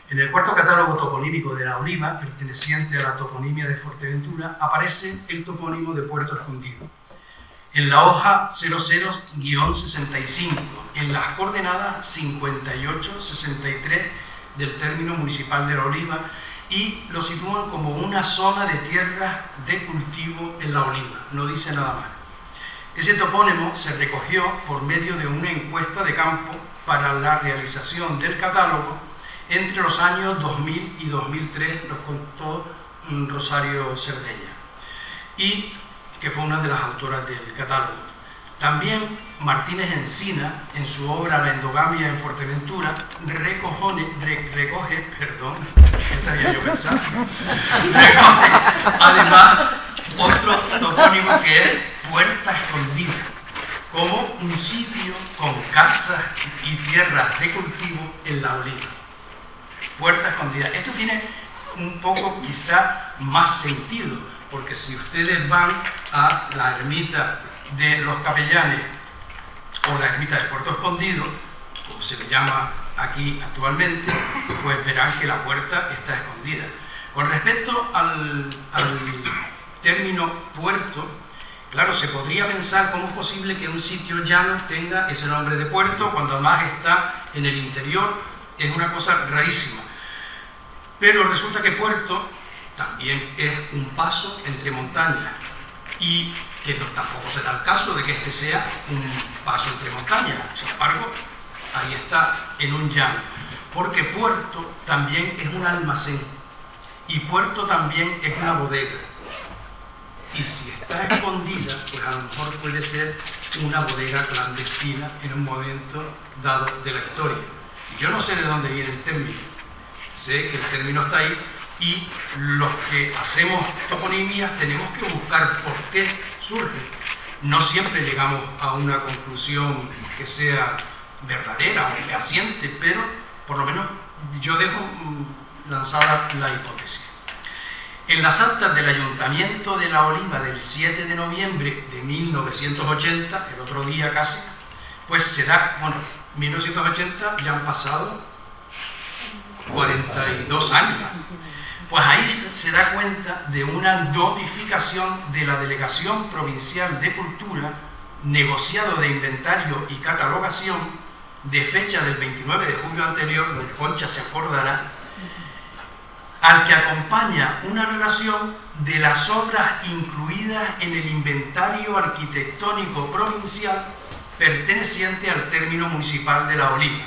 En el cuarto catálogo toponímico de La Oliva, perteneciente a la toponimia de Fuerteventura, aparece el topónimo de Puerto Escondido. En la hoja 00-65, en las coordenadas 58-63 del término municipal de La Oliva, y lo sitúan como una zona de tierras de cultivo en La Oliva, no dice nada más. Ese topónimo se recogió por medio de una encuesta de campo para la realización del catálogo entre los años 2000 y 2003, nos contó Rosario Cerdeña, y que fue una de las autoras del catálogo. También Martínez Encina, en su obra La endogamia en Fuerteventura, recoge además otro topónimo que es Puerta Escondida, como un sitio con casas y tierras de cultivo en La Oliva. Puerta Escondida. Esto tiene un poco quizá más sentido, porque si ustedes van a la ermita de los Capellanes o la ermita de Puerto Escondido, como se le llama aquí actualmente, pues verán que la puerta está escondida. Con respecto al término puerto, claro, se podría pensar cómo es posible que un sitio llano tenga ese nombre de puerto cuando además está en el interior. Es una cosa rarísima. Pero resulta que puerto también es un paso entre montañas, y que tampoco se da el caso de que este sea un paso entre montañas. Sin embargo, ahí está, en un llano, porque puerto también es un almacén y puerto también es una bodega. Y si está escondida, pues a lo mejor puede ser una bodega clandestina en un momento dado de la historia. Yo no sé de dónde viene el término, sé que el término está ahí, y los que hacemos toponimias tenemos que buscar por qué surge. No siempre llegamos a una conclusión que sea verdadera o fehaciente, pero por lo menos yo dejo lanzada la hipótesis. En las actas del Ayuntamiento de La Oliva del 7 de noviembre de 1980, el otro día casi, pues se da, bueno, 1980 ya han pasado 42 años. Pues ahí se da cuenta de una notificación de la Delegación Provincial de Cultura, negociado de inventario y catalogación, de fecha del 29 de julio anterior, donde Concha se acordará, al que acompaña una relación de las obras incluidas en el inventario arquitectónico provincial perteneciente al término municipal de La Oliva.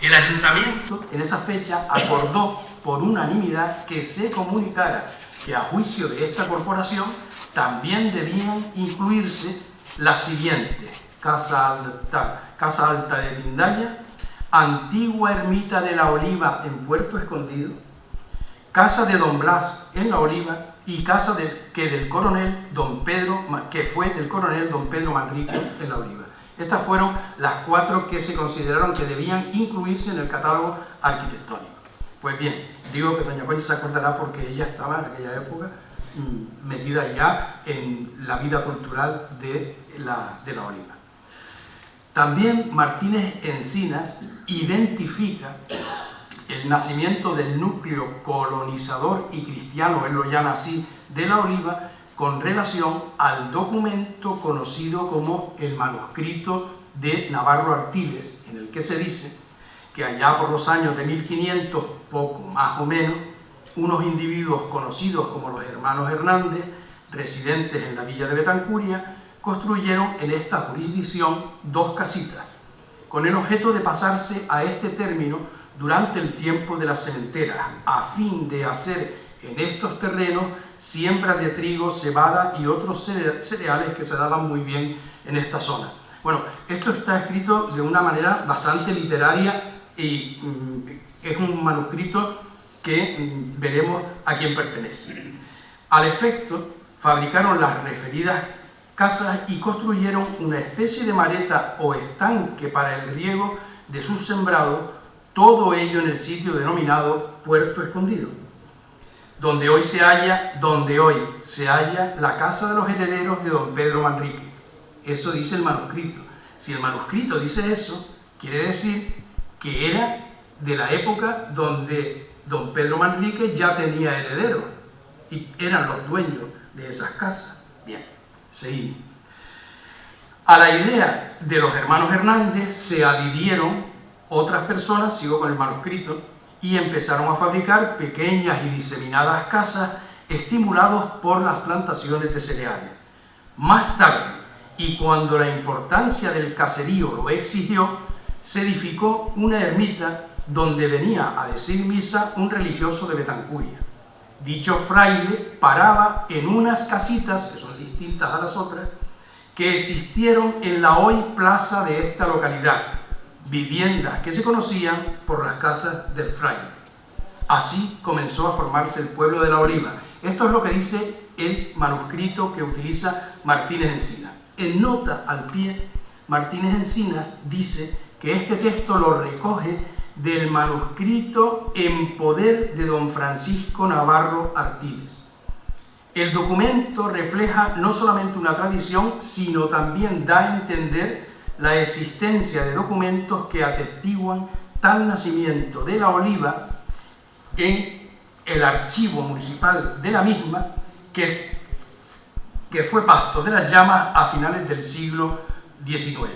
El ayuntamiento en esa fecha acordó por unanimidad que se comunicara que a juicio de esta corporación también debían incluirse las siguientes: Casa Alta de Tindaya, antigua ermita de La Oliva en Puerto Escondido, casa de Don Blas en La Oliva y casa que fue del coronel Don Pedro Manrique en La Oliva. Estas fueron las 4 que se consideraron que debían incluirse en el catálogo arquitectónico. Pues bien, digo que doña Concha se acordará porque ella estaba en aquella época metida ya en la vida cultural de la Oliva. También Martínez Encinas identifica el nacimiento del núcleo colonizador y cristiano, él lo llama así, de La Oliva, con relación al documento conocido como el manuscrito de Navarro Artiles, en el que se dice que allá por los años de 1500, poco más o menos, unos individuos conocidos como los hermanos Hernández, residentes en la villa de Betancuria, construyeron en esta jurisdicción 2 casitas, con el objeto de pasarse a este término durante el tiempo de las sementeras, a fin de hacer en estos terrenos siembras de trigo, cebada y otros cereales que se daban muy bien en esta zona. Bueno, esto está escrito de una manera bastante literaria y es un manuscrito que veremos a quién pertenece. Al efecto, fabricaron las referidas casas y construyeron una especie de mareta o estanque para el riego de sus sembrados, todo ello en el sitio denominado Puerto Escondido, donde hoy se halla la casa de los herederos de don Pedro Manrique. Eso dice el manuscrito. Si el manuscrito dice eso, quiere decir que era de la época donde don Pedro Manrique ya tenía herederos y eran los dueños de esas casas. Bien, seguimos. A la idea de los hermanos Hernández se adhirieron otras personas, sigo con el manuscrito, y empezaron a fabricar pequeñas y diseminadas casas estimulados por las plantaciones de cereales. Más tarde, y cuando la importancia del caserío lo exigió, se edificó una ermita donde venía a decir misa un religioso de Betancuria. Dicho fraile paraba en unas casitas, que son distintas a las otras, que existieron en la hoy plaza de esta localidad, viviendas que se conocían por las casas del fraile. Así comenzó a formarse el pueblo de La Oliva. Esto es lo que dice el manuscrito que utiliza Martínez Encinas. En nota al pie, Martínez Encinas dice que este texto lo recoge del manuscrito en poder de don Francisco Navarro Artiles. El documento refleja no solamente una tradición, sino también da a entender la existencia de documentos que atestiguan tal nacimiento de La Oliva en el archivo municipal de la misma, que fue pasto de las llamas a finales del siglo XIX.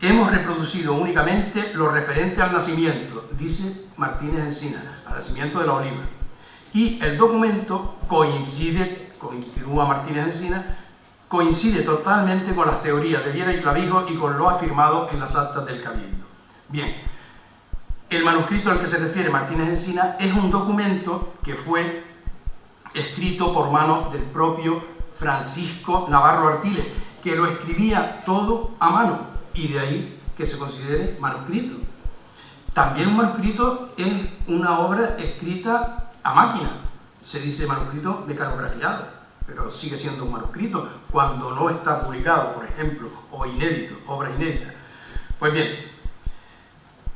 Hemos reproducido únicamente lo referente al nacimiento, dice Martínez Encinas, al nacimiento de La Oliva. Y el documento coincide, continúa Martínez Encinas, coincide totalmente con las teorías de Viera y Clavijo y con lo afirmado en las actas del Cabildo. Bien, el manuscrito al que se refiere Martínez Encinas es un documento que fue escrito por mano del propio Francisco Navarro Artiles, que lo escribía todo a mano, y de ahí que se considere manuscrito. También un manuscrito es una obra escrita a máquina, se dice manuscrito mecanografiado, pero sigue siendo un manuscrito cuando no está publicado, por ejemplo, o inédito, obra inédita. Pues bien,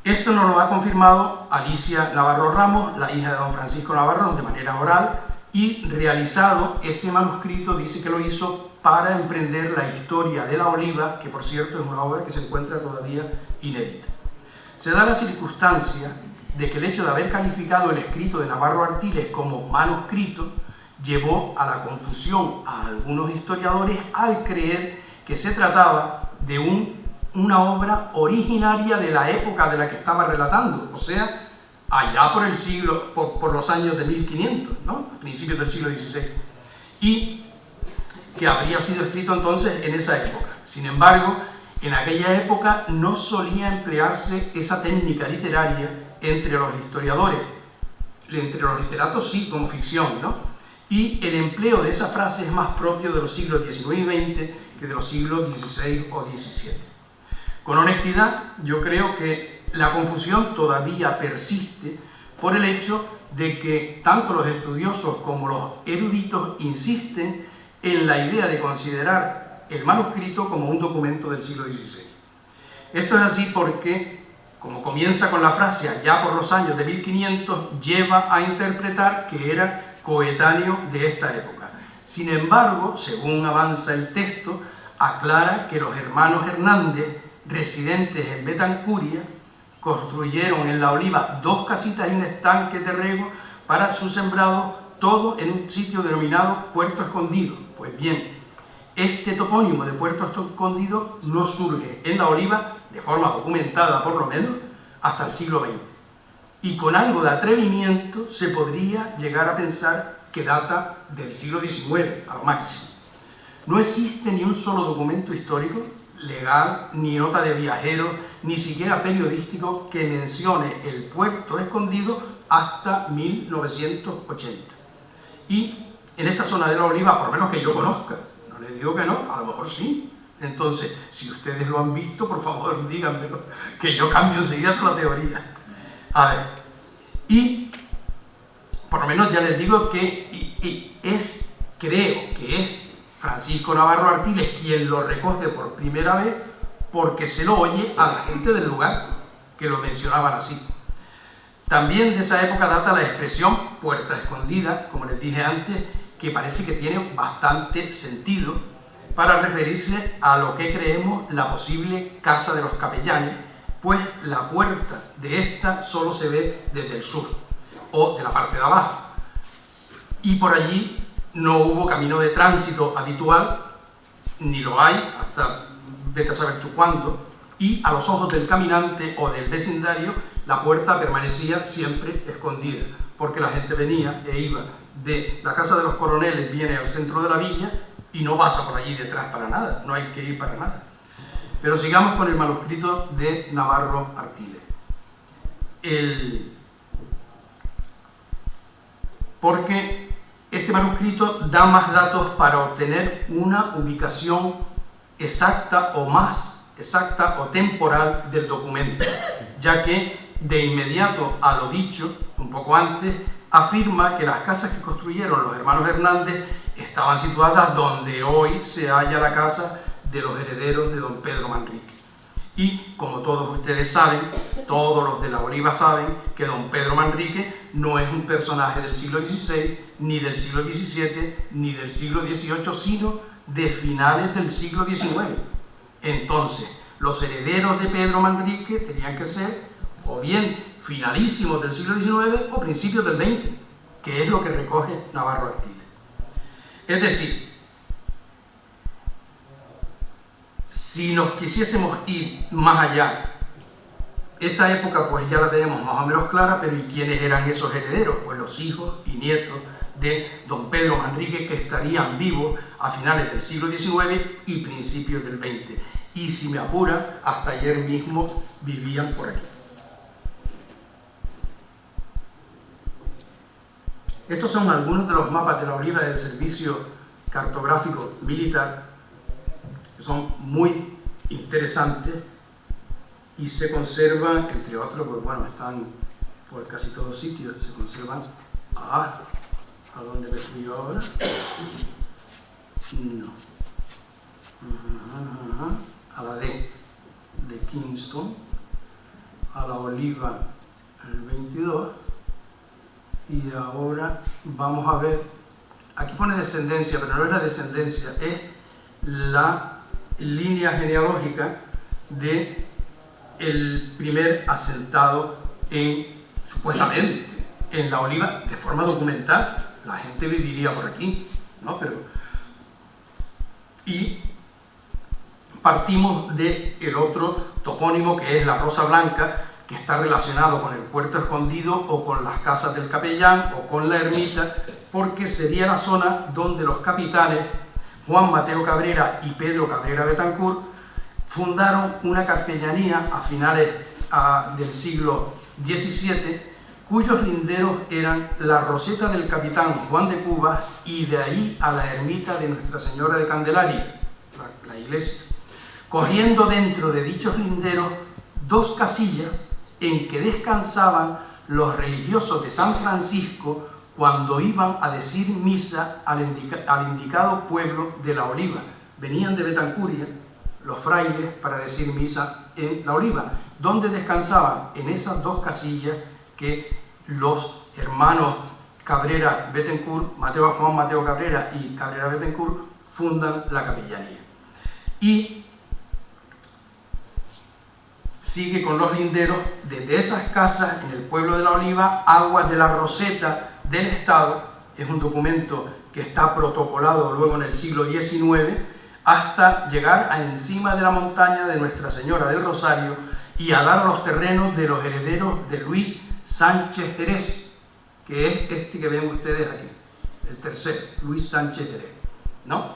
esto nos lo ha confirmado Alicia Navarro Ramos, la hija de don Francisco Navarro, de manera oral, y realizado ese manuscrito, dice que lo hizo para emprender la historia de La Oliva, que por cierto es una obra que se encuentra todavía inédita. Se da la circunstancia de que el hecho de haber calificado el escrito de Navarro Artiles como manuscrito llevó a la confusión a algunos historiadores al creer que se trataba de una obra originaria de la época de la que estaba relatando, o sea, allá por el siglo, por los años de 1500, ¿no? Principios del siglo XVI, y que habría sido escrito entonces en esa época. Sin embargo, en aquella época no solía emplearse esa técnica literaria entre los historiadores, entre los literatos sí, como ficción, ¿no? Y el empleo de esa frase es más propio de los siglos XIX y XX que de los siglos XVI o XVII. Con honestidad, yo creo que la confusión todavía persiste por el hecho de que tanto los estudiosos como los eruditos insisten en la idea de considerar el manuscrito como un documento del siglo XVI. Esto es así porque, como comienza con la frase allá por los años de 1500, lleva a interpretar que era coetáneo de esta época. Sin embargo, según avanza el texto, aclara que los hermanos Hernández, residentes en Betancuria, construyeron en La Oliva 2 casitas y un estanque de riego para su sembrado, todo en un sitio denominado Puerto Escondido. Pues bien, este topónimo de Puerto Escondido no surge en La Oliva, de forma documentada por lo menos, hasta el siglo XX. Y con algo de atrevimiento se podría llegar a pensar que data del siglo XIX, a lo máximo. No existe ni un solo documento histórico, legal, ni nota de viajeros, ni siquiera periodístico que mencione el Puerto Escondido hasta 1980. Y en esta zona de La Oliva, por lo menos que yo conozca, no les digo que no, a lo mejor sí. Entonces, si ustedes lo han visto, por favor díganmelo, que yo cambio enseguida la teoría. A ver, y por lo menos ya les digo que creo que es Francisco Navarro Artiles quien lo recoge por primera vez, porque se lo oye a la gente del lugar, que lo mencionaban así. También de esa época data la expresión Puerta Escondida, como les dije antes, que parece que tiene bastante sentido para referirse a lo que creemos la posible casa de los capellanes, pues la puerta de esta solo se ve desde el sur. o de la parte de abajo. Y por allí no hubo camino de tránsito habitual, ni lo hay, hasta vete a saber tú cuándo, y a los ojos del caminante o del vecindario la puerta permanecía siempre escondida, porque la gente venía e iba de la casa de los coroneles, viene al centro de la villa y no pasa por allí detrás para nada, no hay que ir para nada. Pero sigamos con el manuscrito de Navarro Artiles. Porque este manuscrito da más datos para obtener una ubicación exacta o más exacta o temporal del documento, ya que de inmediato a lo dicho, un poco antes, afirma que las casas que construyeron los hermanos Hernández estaban situadas donde hoy se halla la casa de los herederos de don Pedro Manrique. Y como todos ustedes saben, todos los de La Oliva saben que don Pedro Manrique no es un personaje del siglo XVI, ni del siglo XVII, ni del siglo XVIII, sino de finales del siglo XIX. Entonces, los herederos de Pedro Manrique tenían que ser o bien finalísimos del siglo XIX o principios del XX, que es lo que recoge Navarro Artiles. Es decir, si nos quisiésemos ir más allá, esa época pues ya la tenemos más o menos clara, pero ¿y quiénes eran esos herederos? Pues los hijos y nietos de don Pedro Manrique, que estarían vivos a finales del siglo XIX y principios del XX. Y si me apura, hasta ayer mismo vivían por aquí. Estos son algunos de los mapas de La Oliva del Servicio Cartográfico Militar, que son muy interesantes y se conservan, entre otros, pues bueno, están por casi todos sitios, se conservan. ¿A dónde me fui ahora? No. A la D de Kingston, a La Oliva el 22, y ahora vamos a ver, aquí pone descendencia, pero no es la descendencia, es la línea genealógica de el primer asentado supuestamente en La Oliva, de forma documental. La gente viviría por aquí, ¿no? Y partimos del otro topónimo, que es la Rosa Blanca, que está relacionado con el Puerto Escondido o con las casas del capellán o con la ermita, porque sería la zona donde los capitanes Juan Mateo Cabrera y Pedro Cabrera Betancourt fundaron una capellanía a finales del siglo XVII, cuyos linderos eran la Roseta del capitán Juan de Cubas y de ahí a la ermita de Nuestra Señora de Candelaria, la iglesia, cogiendo dentro de dichos linderos dos casillas en que descansaban los religiosos de San Francisco cuando iban a decir misa al indicado pueblo de La Oliva. Venían de Betancuria los frailes para decir misa en La Oliva, donde descansaban en esas dos casillas que los hermanos Cabrera Betancourt, Juan Mateo Cabrera y Cabrera Betancourt, fundan la capellanía. Y sigue con los linderos desde esas casas en el pueblo de La Oliva, aguas de la Roseta del Estado, es un documento que está protocolado luego en el siglo XIX, hasta llegar a encima de la montaña de Nuestra Señora del Rosario y a dar los terrenos de los herederos de Luis Sánchez Jerez, que es este que ven ustedes aquí, el tercero, Luis Sánchez Jerez, ¿no?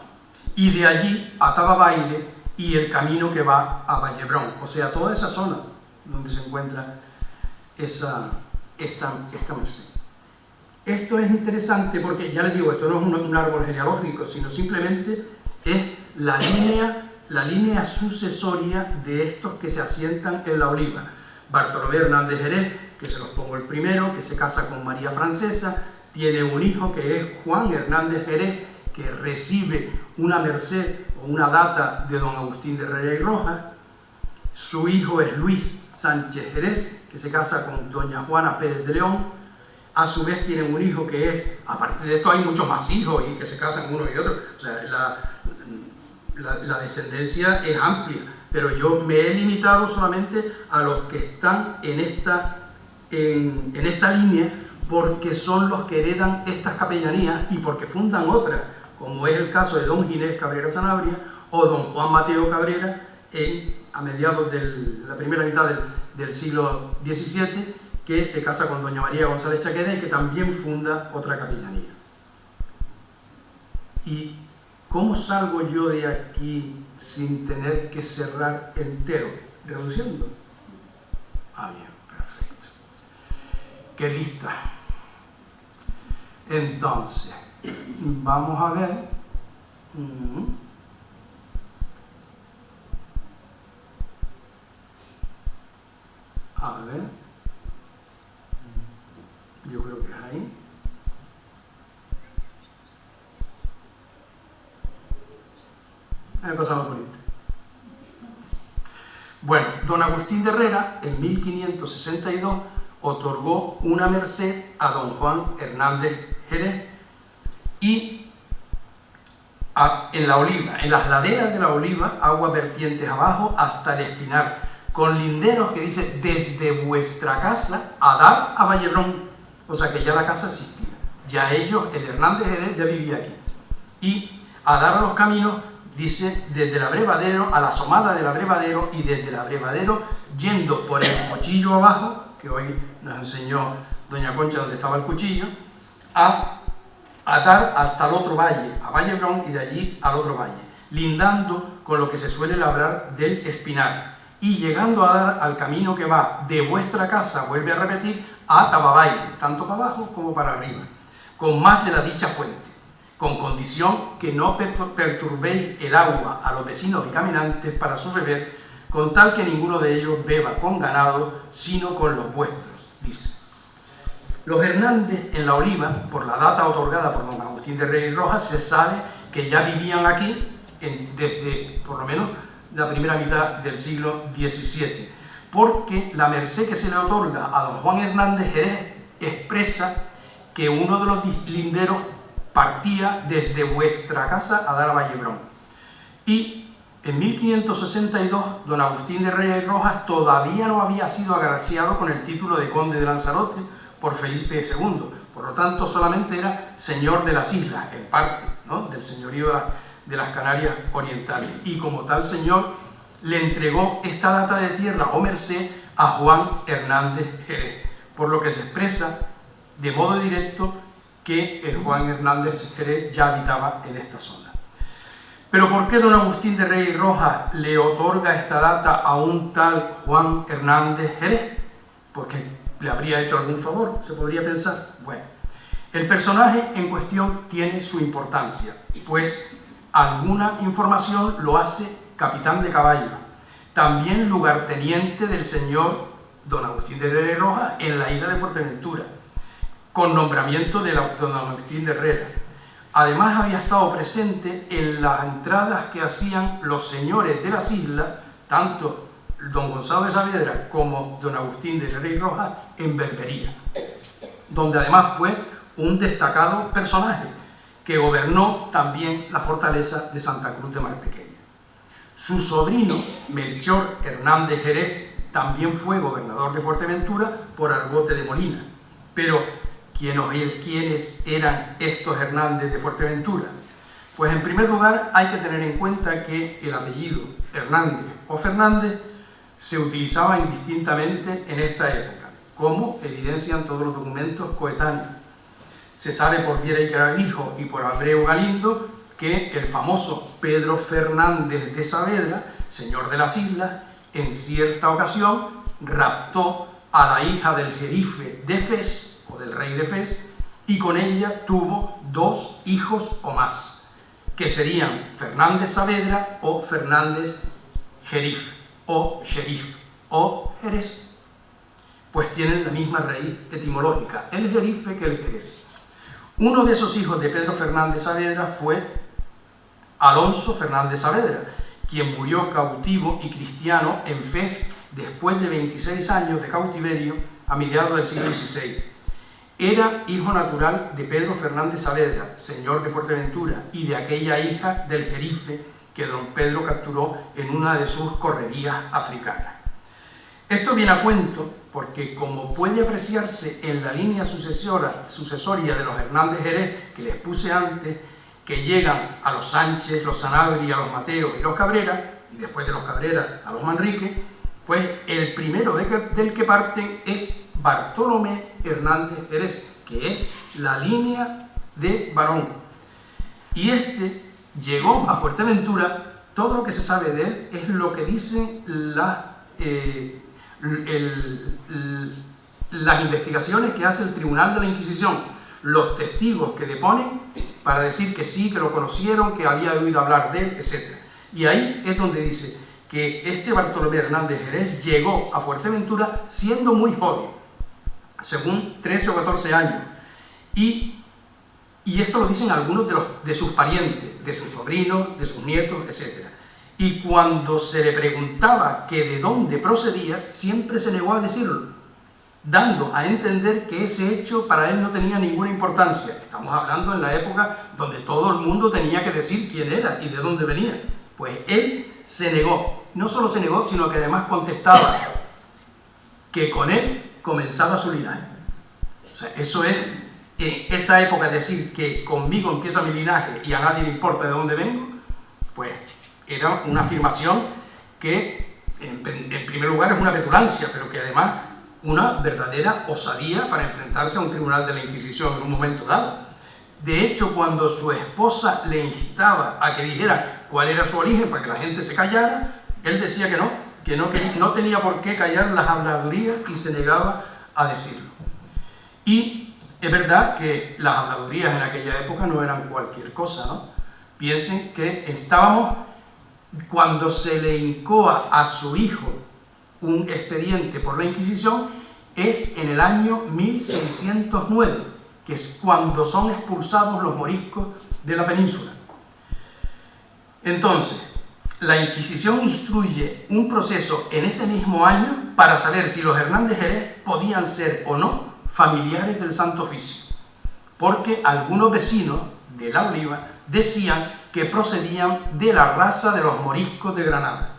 Y de allí a Tababaile y el camino que va a Vallebrón, o sea, toda esa zona donde se encuentra esta merced. Esto es interesante porque, ya les digo, esto no es un árbol genealógico, sino simplemente es la línea sucesoria de estos que se asientan en La Oliva. Bartolomé Hernández Jerez, que se los pongo el primero, que se casa con María Francesa, tiene un hijo que es Juan Hernández Jerez, que recibe una merced o una data de don Agustín de Herrera y Rojas. Su hijo es Luis Sánchez Jerez, que se casa con doña Juana Pérez de León. A su vez tienen un hijo que es, aparte de esto hay muchos más hijos y que se casan uno y otro, o sea, la descendencia es amplia, pero yo me he limitado solamente a los que están en esta línea, porque son los que heredan estas capellanías y porque fundan otras, como es el caso de don Ginés Cabrera Sanabria o don Juan Mateo Cabrera a mediados de la primera mitad del siglo XVII, que se casa con doña María González Chaqueda y que también funda otra capellanía. ¿Y cómo salgo yo de aquí sin tener que cerrar entero? Reduciendo. Ah, bien, perfecto. Qué lista. Entonces, vamos a ver. A ver. Yo creo que es ahí. Pasamos por esto. Bueno, don Agustín de Herrera en 1562 otorgó una merced a don Juan Hernández Jerez y en la Oliva, en las laderas de la Oliva, aguas vertientes abajo hasta el Espinar, con linderos que dice desde vuestra casa a dar a Vallebrón, o sea que ya la casa existía, ya ellos, el Hernández Jerez ya vivía aquí, y a dar a los caminos, dice, desde el abrevadero a la asomada del abrevadero y desde el abrevadero yendo por el cuchillo abajo, que hoy nos enseñó doña Concha donde estaba el cuchillo, a dar hasta el otro valle, a Vallebrón y de allí al otro valle, lindando con lo que se suele labrar del Espinar y llegando a dar al camino que va de vuestra casa, vuelve a repetir, a Tababaile, tanto para abajo como para arriba, con más de la dicha fuente, con condición que no perturbéis el agua a los vecinos y caminantes para su beber, con tal que ninguno de ellos beba con ganado, sino con los vuestros, dice. Los Hernández en la Oliva, por la data otorgada por don Agustín de Reyes Rojas, se sabe que ya vivían aquí desde, por lo menos, la primera mitad del siglo XVII, porque la merced que se le otorga a don Juan Hernández Jerez expresa que uno de los linderos partía desde vuestra casa a dar a Vallebrón. Y en 1562, don Agustín de Reyes Rojas todavía no había sido agraciado con el título de conde de Lanzarote por Felipe II, por lo tanto solamente era señor de las islas, en parte, ¿no?, del señorío de las Canarias Orientales, y como tal señor le entregó esta data de tierra o merced a Juan Hernández Jerez, por lo que se expresa de modo directo que el Juan Hernández Jerez ya habitaba en esta zona. Pero ¿por qué don Agustín de Reyes Rojas le otorga esta data a un tal Juan Hernández Jerez? Porque le habría hecho algún favor, se podría pensar. Bueno, el personaje en cuestión tiene su importancia, pues alguna información lo hace capitán de caballo, también lugarteniente del señor don Agustín de Reyes Rojas en la isla de Fuerteventura, con nombramiento de don Agustín de Herrera. Además había estado presente en las entradas que hacían los señores de las islas, tanto don Gonzalo de Saavedra como don Agustín de Reyes Rojas, en Berbería, donde además fue un destacado personaje que gobernó también la fortaleza de Santa Cruz de Malpequeña. Su sobrino, Melchor Hernández Jerez, también fue gobernador de Fuerteventura por Argote de Molina. Pero, ¿quiénes eran estos Hernández de Fuerteventura? Pues en primer lugar hay que tener en cuenta que el apellido Hernández o Fernández se utilizaba indistintamente en esta época, como evidencian todos los documentos coetáneos. Se sabe por Viera y Clavijo y por Abreu Galindo que el famoso Pedro Fernández de Saavedra, señor de las islas, en cierta ocasión raptó a la hija del jerife de Fez, o del rey de Fez, y con ella tuvo 2 hijos o más, que serían Fernández Saavedra o Fernández Jerif, o Sheriff, o Jerez, pues tienen la misma raíz etimológica, el jerife que el Jerez. Uno de esos hijos de Pedro Fernández Saavedra fue Alonso Fernández Saavedra, quien murió cautivo y cristiano en Fez después de 26 años de cautiverio a mediados del siglo XVI. Era hijo natural de Pedro Fernández Saavedra, señor de Fuerteventura, y de aquella hija del jerife que don Pedro capturó en una de sus correrías africanas. Esto viene a cuento porque, como puede apreciarse en la línea sucesoria de los Hernández Jerez, que les puse antes, que llegan a los Sánchez, los Sanabria, los Mateos y los Cabrera, y después de los Cabrera a los Manrique, pues el primero del que parten es Bartolomé Hernández Jerez, que es la línea de varón. Y este llegó a Fuerteventura. Todo lo que se sabe de él es lo que dicen las investigaciones que hace el Tribunal de la Inquisición, los testigos que deponen para decir que sí, que lo conocieron, que había oído hablar de él, etc. Y ahí es donde dice que este Bartolomé Hernández Jerez llegó a Fuerteventura siendo muy joven, según 13 o 14 años, y esto lo dicen algunos de sus parientes, de sus sobrinos, de sus nietos, etc. Y cuando se le preguntaba que de dónde procedía, siempre se negó a decirlo, dando a entender que ese hecho para él no tenía ninguna importancia. Estamos hablando en la época donde todo el mundo tenía que decir quién era y de dónde venía. Pues él se negó. No solo se negó, sino que además contestaba que con él comenzaba su linaje. O sea, eso es, en esa época, decir que conmigo empieza mi linaje y a nadie le importa de dónde vengo, pues era una afirmación que, en primer lugar, es una petulancia, pero que además una verdadera osadía para enfrentarse a un tribunal de la Inquisición en un momento dado. De hecho, cuando su esposa le instaba a que dijera cuál era su origen para que la gente se callara, él decía que no tenía por qué callar las habladurías y se negaba a decirlo. Y es verdad que las habladurías en aquella época no eran cualquier cosa, ¿no? Piensen que estábamos, cuando se le incoa a su hijo un expediente por la Inquisición, es en el año 1609, que es cuando son expulsados los moriscos de la península. Entonces, la Inquisición instruye un proceso en ese mismo año para saber si los Hernández Jerez podían ser o no familiares del Santo Oficio, porque algunos vecinos de La Oliva decían que procedían de la raza de los moriscos de Granada.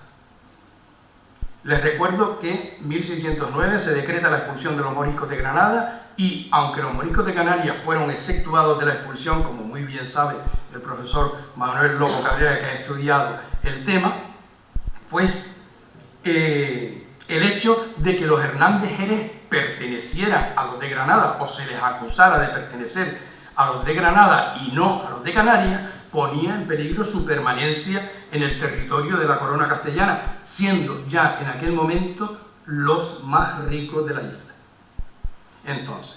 Les recuerdo que en 1609 se decreta la expulsión de los moriscos de Granada, y aunque los moriscos de Canarias fueron exceptuados de la expulsión, como muy bien sabe el profesor Manuel Lobo Cabrera, que ha estudiado el tema, pues el hecho de que los Hernández Jerez pertenecieran a los de Granada, o se les acusara de pertenecer a los de Granada y no a los de Canarias, ponía en peligro su permanencia en el territorio de la corona castellana, siendo ya en aquel momento los más ricos de la isla. Entonces,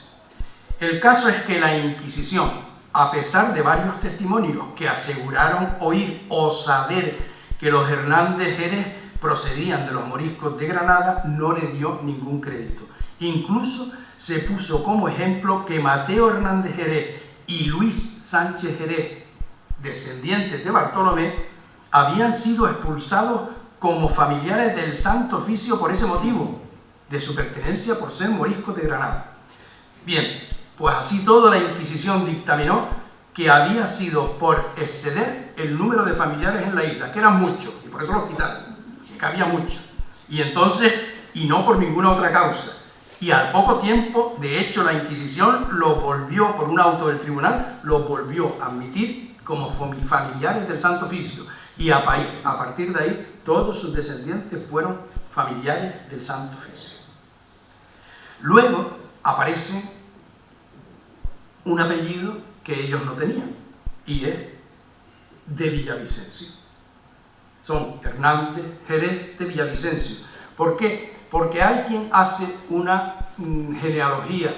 el caso es que la Inquisición, a pesar de varios testimonios que aseguraron oír o saber que los Hernández Jerez procedían de los moriscos de Granada, no le dio ningún crédito. Incluso se puso como ejemplo que Mateo Hernández Jerez y Luis Sánchez Jerez, descendientes de Bartolomé, habían sido expulsados como familiares del Santo Oficio por ese motivo, de su pertenencia por ser moriscos de Granada. Bien, pues así todo, la Inquisición dictaminó que había sido por exceder el número de familiares en la isla, que eran muchos, y por eso los quitaron, que había muchos. Y entonces, y no por ninguna otra causa. Y al poco tiempo, de hecho, la Inquisición los volvió, por un auto del tribunal, los volvió a admitir como familiares del Santo Oficio. Y a partir de ahí, todos sus descendientes fueron familiares del Santo Oficio. Luego aparece un apellido que ellos no tenían, y es de Villavicencio. Son Hernández Jerez de Villavicencio. ¿Por qué? Porque hay quien hace una genealogía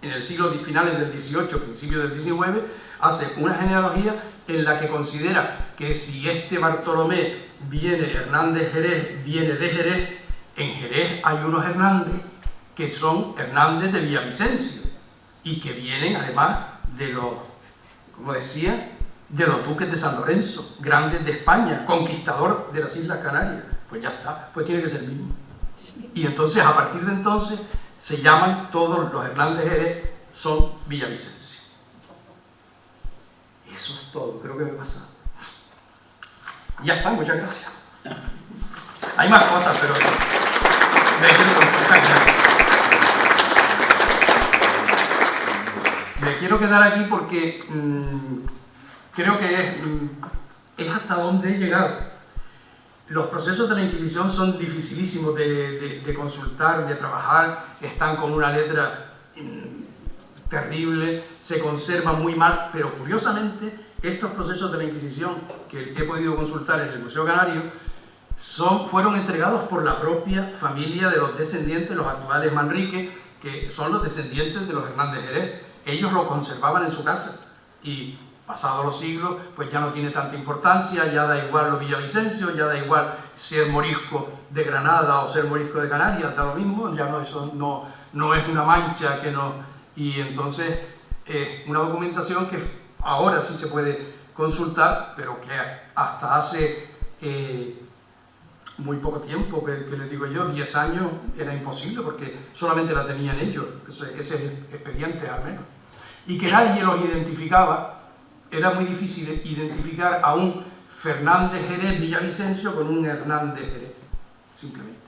en el siglo finales del XVIII, principios del XIX, hace una genealogía en la que considera que si este Bartolomé viene, Hernández Jerez, viene de Jerez, en Jerez hay unos Hernández que son Hernández de Villavicencio y que vienen además de los, como decía, de los duques de San Lorenzo, grandes de España, conquistador de las Islas Canarias. Pues ya está, pues tiene que ser el mismo. Y entonces, a partir de entonces, se llaman todos los Hernández Jerez, son Villavicencio. Eso es todo, creo que me he pasado. Ya está, muchas gracias. Hay más cosas, pero... Me quiero quedar aquí porque creo que es hasta donde he llegado. Los procesos de la Inquisición son dificilísimos de consultar, de trabajar, están con una letra terrible, se conservan muy mal, pero curiosamente estos procesos de la Inquisición que he podido consultar en el Museo Canario fueron entregados por la propia familia de los descendientes, los actuales Manrique, que son los descendientes de los Hernández Jerez. Ellos lo conservaban en su casa y pasados los siglos, pues ya no tiene tanta importancia, ya da igual los Villavicencio, ya da igual ser morisco de Granada o ser morisco de Canarias, da lo mismo, ya no, eso no es una mancha que no... Y entonces, una documentación que ahora sí se puede consultar, pero que hasta hace muy poco tiempo, que les digo yo, 10 años, era imposible porque solamente la tenían ellos, ese expediente al menos. Y que nadie los identificaba. Era muy difícil identificar a un Fernández Jerez Villavicencio con un Hernández Jerez, simplemente.